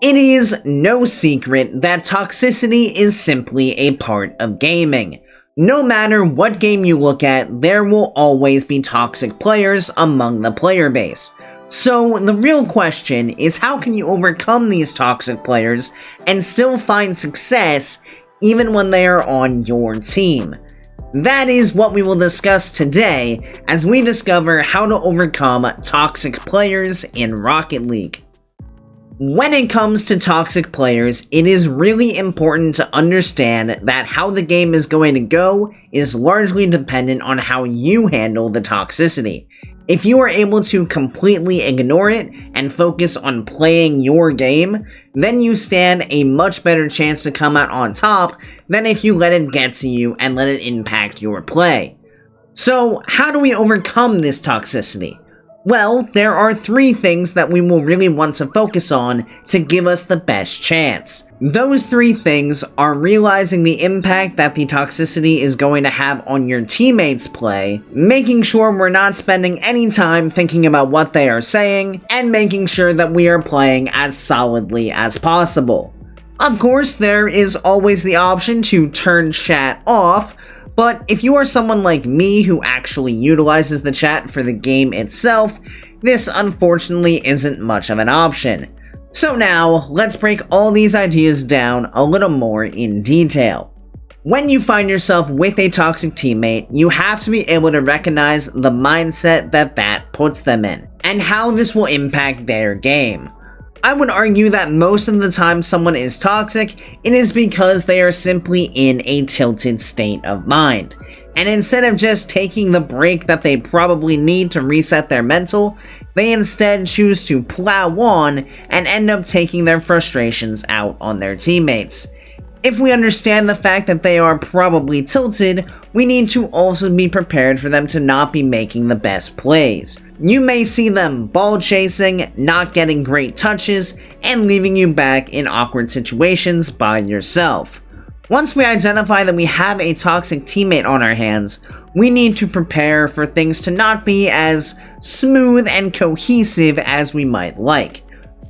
It is no secret that toxicity is simply a part of gaming. No matter what game you look at, there will always be toxic players among the player base. So the real question is, how can you overcome these toxic players and still find success even when they are on your team? That is what we will discuss today as we discover how to overcome toxic players in Rocket League. When it comes to toxic players, it is really important to understand that how the game is going to go is largely dependent on how you handle the toxicity. If you are able to completely ignore it and focus on playing your game, then you stand a much better chance to come out on top than if you let it get to you and let it impact your play. So, how do we overcome this toxicity? Well, there are 3 things that we will really want to focus on to give us the best chance. Those 3 things are realizing the impact that the toxicity is going to have on your teammates' play, making sure we're not spending any time thinking about what they are saying, and making sure that we are playing as solidly as possible. Of course, there is always the option to turn chat off, but if you are someone like me who actually utilizes the chat for the game itself, this unfortunately isn't much of an option. So now, let's break all these ideas down a little more in detail. When you find yourself with a toxic teammate, you have to be able to recognize the mindset that puts them in, and how this will impact their game. I would argue that most of the time someone is toxic, it is because they are simply in a tilted state of mind. And instead of just taking the break that they probably need to reset their mental, they instead choose to plow on and end up taking their frustrations out on their teammates. If we understand the fact that they are probably tilted, we need to also be prepared for them to not be making the best plays. You may see them ball chasing, not getting great touches, and leaving you back in awkward situations by yourself. Once we identify that we have a toxic teammate on our hands, we need to prepare for things to not be as smooth and cohesive as we might like.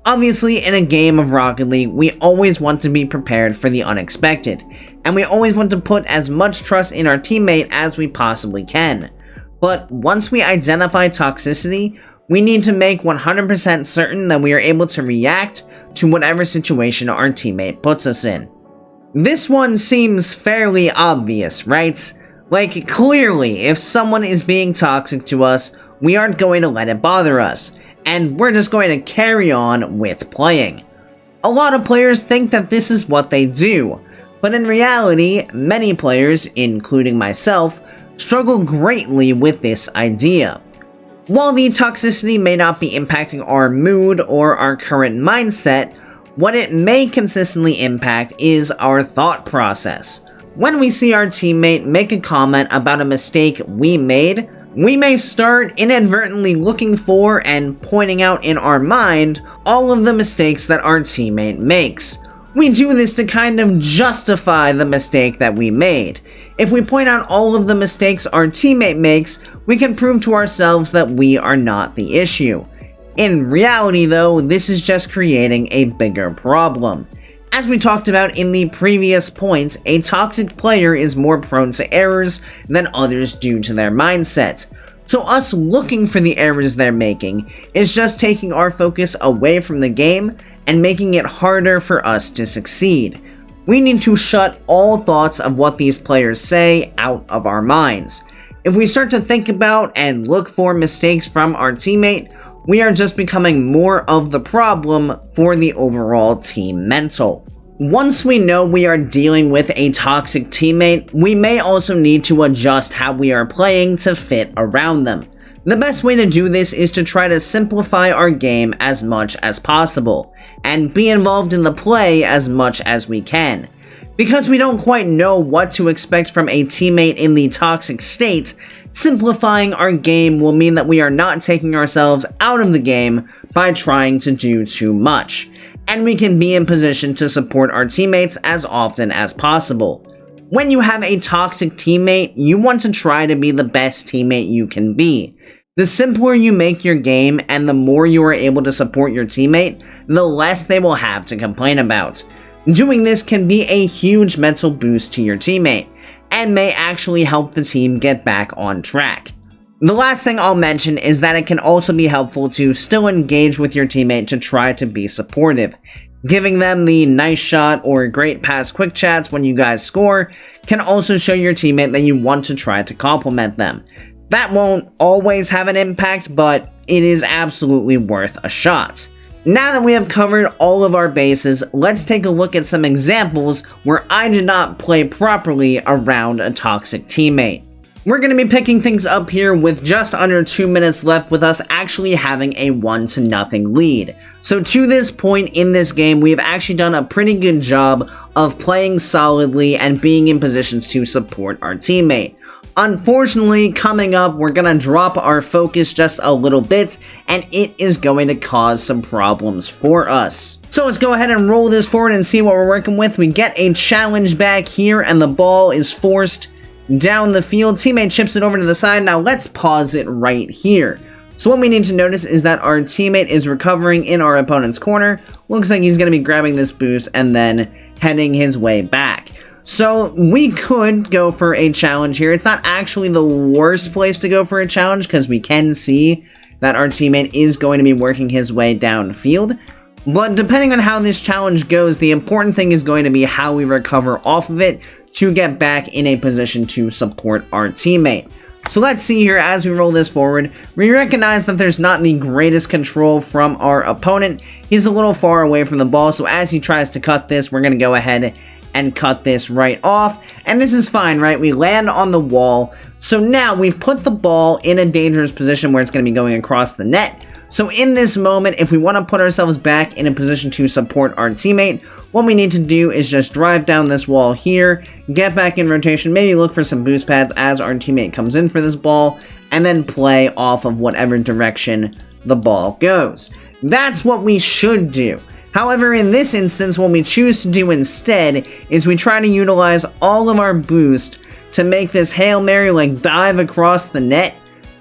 Obviously, in a game of Rocket League, we always want to be prepared for the unexpected, and we always want to put as much trust in our teammate as we possibly can. But once we identify toxicity, we need to make 100% certain that we are able to react to whatever situation our teammate puts us in. This one seems fairly obvious, right? Like, clearly, if someone is being toxic to us, we aren't going to let it bother us, and we're just going to carry on with playing. A lot of players think that this is what they do, but in reality, many players, including myself, struggle greatly with this idea. While the toxicity may not be impacting our mood or our current mindset, what it may consistently impact is our thought process. When we see our teammate make a comment about a mistake we made, we may start inadvertently looking for and pointing out in our mind all of the mistakes that our teammate makes. We do this to kind of justify the mistake that we made. If we point out all of the mistakes our teammate makes, we can prove to ourselves that we are not the issue. In reality though, this is just creating a bigger problem. As we talked about in the previous points, a toxic player is more prone to errors than others due to their mindset. So us looking for the errors they're making is just taking our focus away from the game and making it harder for us to succeed. We need to shut all thoughts of what these players say out of our minds. If we start to think about and look for mistakes from our teammate, we are just becoming more of the problem for the overall team mental. Once we know we are dealing with a toxic teammate, we may also need to adjust how we are playing to fit around them. The best way to do this is to try to simplify our game as much as possible, and be involved in the play as much as we can. Because we don't quite know what to expect from a teammate in the toxic state, simplifying our game will mean that we are not taking ourselves out of the game by trying to do too much, and we can be in position to support our teammates as often as possible. When you have a toxic teammate, you want to try to be the best teammate you can be. The simpler you make your game and the more you are able to support your teammate, the less they will have to complain about. Doing this can be a huge mental boost to your teammate, and may actually help the team get back on track. The last thing I'll mention is that it can also be helpful to still engage with your teammate to try to be supportive. Giving them the nice shot or great pass quick chats when you guys score can also show your teammate that you want to try to compliment them. That won't always have an impact, but it is absolutely worth a shot. Now that we have covered all of our bases, let's take a look at some examples where I did not play properly around a toxic teammate. We're going to be picking things up here with just under 2 minutes left, with us actually having a 1-0 lead. So to this point in this game, we have actually done a pretty good job of playing solidly and being in positions to support our teammate. Unfortunately, coming up, we're going to drop our focus just a little bit, and it is going to cause some problems for us. So let's go ahead and roll this forward and see what we're working with. We get a challenge back here, and the ball is forced down the field. Teammate chips it over to the side. Now let's pause it right here. So what we need to notice is that our teammate is recovering in our opponent's corner. Looks like he's going to be grabbing this boost and then heading his way back. So we could go for a challenge here. It's not actually the worst place to go for a challenge because we can see that our teammate is going to be working his way downfield. But depending on how this challenge goes, the important thing is going to be how we recover off of it to get back in a position to support our teammate. So let's see here as we roll this forward. We recognize that there's not the greatest control from our opponent. He's a little far away from the ball, so as he tries to cut this, we're going to go ahead and cut this right off. And this is fine, right? We land on the wall. So now we've put the ball in a dangerous position where it's going to be going across the net. So in this moment, if we want to put ourselves back in a position to support our teammate, what we need to do is just drive down this wall here, get back in rotation, maybe look for some boost pads as our teammate comes in for this ball, and then play off of whatever direction the ball goes. That's what we should do. However, in this instance, what we choose to do instead is we try to utilize all of our boost to make this Hail Mary like dive across the net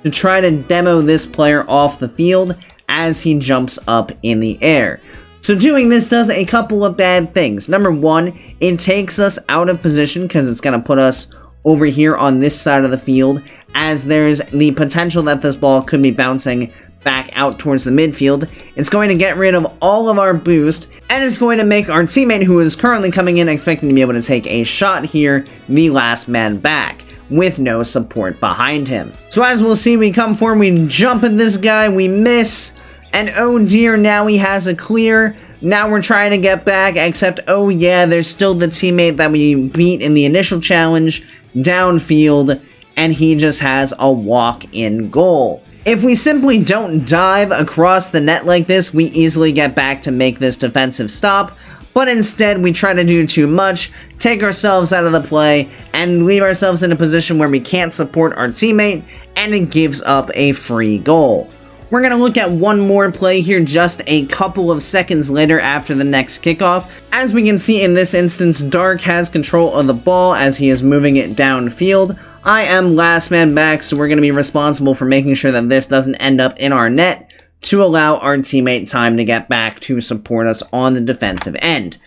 to try to demo this player off the field as he jumps up in the air. So doing this does a couple of bad things. Number one, it takes us out of position because it's going to put us over here on this side of the field, as there's the potential that this ball could be bouncing back out towards the midfield. It's going to get rid of all of our boost, and it's going to make our teammate, who is currently coming in expecting to be able to take a shot here, the last man back, with no support behind him. So as we'll see, we come forward, we jump at this guy, we miss, and oh dear, now he has a clear. Now we're trying to get back, except oh yeah, there's still the teammate that we beat in the initial challenge downfield, and he just has a walk-in goal. If we simply don't dive across the net like this, we easily get back to make this defensive stop, but instead we try to do too much, take ourselves out of the play, and leave ourselves in a position where we can't support our teammate, and it gives up a free goal. We're going to look at one more play here just a couple of seconds later after the next kickoff. As we can see in this instance, Dark has control of the ball as he is moving it downfield. I am last man back, so we're going to be responsible for making sure that this doesn't end up in our net to allow our teammate time to get back to support us on the defensive end.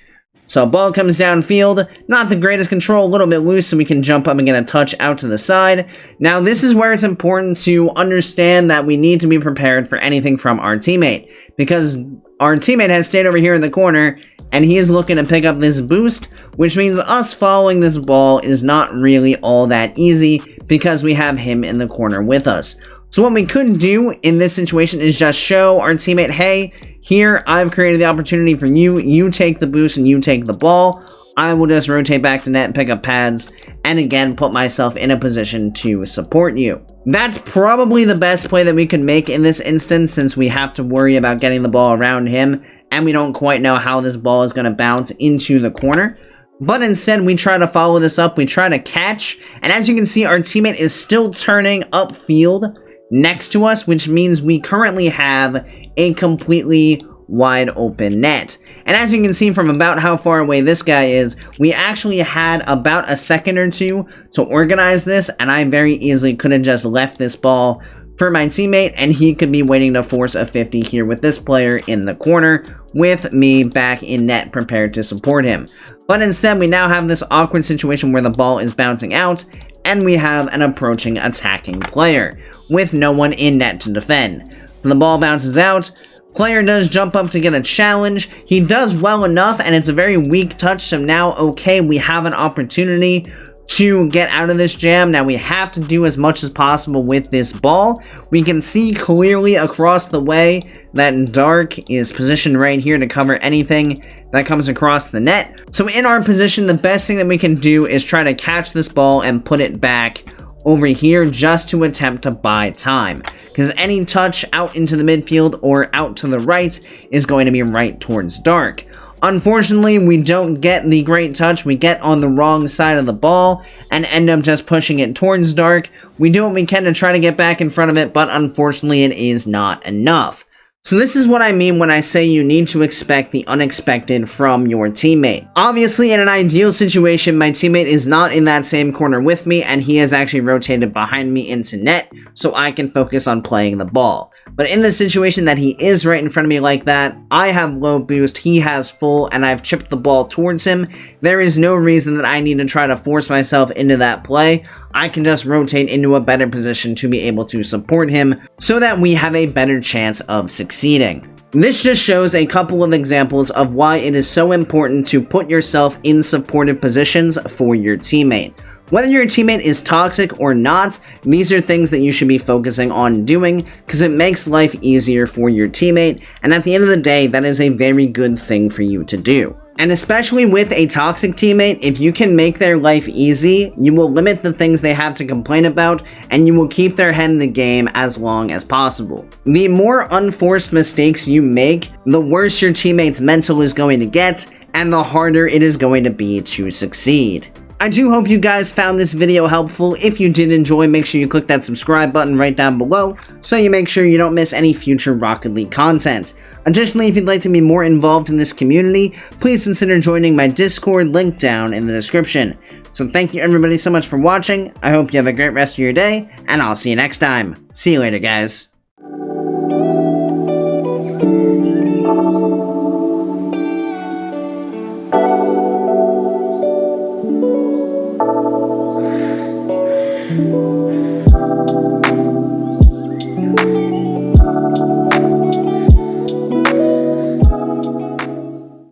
So ball comes downfield, not the greatest control, a little bit loose, so we can jump up and get a touch out to the side. Now this is where it's important to understand that we need to be prepared for anything from our teammate, because our teammate has stayed over here in the corner, and he is looking to pick up this boost, which means us following this ball is not really all that easy because we have him in the corner with us. So what we could do in this situation is just show our teammate, hey, here, I've created the opportunity for you, you take the boost and you take the ball. I will just rotate back to net and pick up pads, and again, put myself in a position to support you. That's probably the best play that we could make in this instance, since we have to worry about getting the ball around him, and we don't quite know how this ball is going to bounce into the corner. But instead, we try to follow this up, we try to catch, and as you can see, our teammate is still turning upfield next to us, which means we currently have a completely wide open net. And as you can see from about how far away this guy is, we actually had about a second or two to organize this, and I very easily could have just left this ball for my teammate, and he could be waiting to force a 50 here with this player in the corner, with me back in net prepared to support him. But instead, we now have this awkward situation where the ball is bouncing out, and we have an approaching attacking player, with no one in net to defend. So the ball bounces out, player does jump up to get a challenge, he does well enough, and it's a very weak touch, so now, okay, we have an opportunity to get out of this jam. Now we have to do as much as possible with this ball. We can see clearly across the way that Dark is positioned right here to cover anything that comes across the net. So in our position, the best thing that we can do is try to catch this ball and put it back over here just to attempt to buy time, because any touch out into the midfield or out to the right is going to be right towards Dark. Unfortunately, we don't get the great touch. We get on the wrong side of the ball and end up just pushing it towards Dark. We do what we can to try to get back in front of it, but unfortunately it is not enough. So this is what I mean when I say you need to expect the unexpected from your teammate. Obviously, in an ideal situation, my teammate is not in that same corner with me, and he has actually rotated behind me into net, so I can focus on playing the ball. But in the situation that he is right in front of me like that, I have low boost, he has full, and I've chipped the ball towards him. There is no reason that I need to try to force myself into that play. I can just rotate into a better position to be able to support him so that we have a better chance of succeeding. This just shows a couple of examples of why it is so important to put yourself in supportive positions for your teammate. Whether your teammate is toxic or not, these are things that you should be focusing on doing because it makes life easier for your teammate, and at the end of the day, that is a very good thing for you to do. And especially with a toxic teammate, if you can make their life easy, you will limit the things they have to complain about, and you will keep their head in the game as long as possible. The more unforced mistakes you make, the worse your teammate's mental is going to get, and the harder it is going to be to succeed. I do hope you guys found this video helpful. If you did enjoy, make sure you click that subscribe button right down below so you make sure you don't miss any future Rocket League content. Additionally, if you'd like to be more involved in this community, please consider joining my Discord, link down in the description. So thank you everybody so much for watching, I hope you have a great rest of your day, and I'll see you next time. See you later, guys.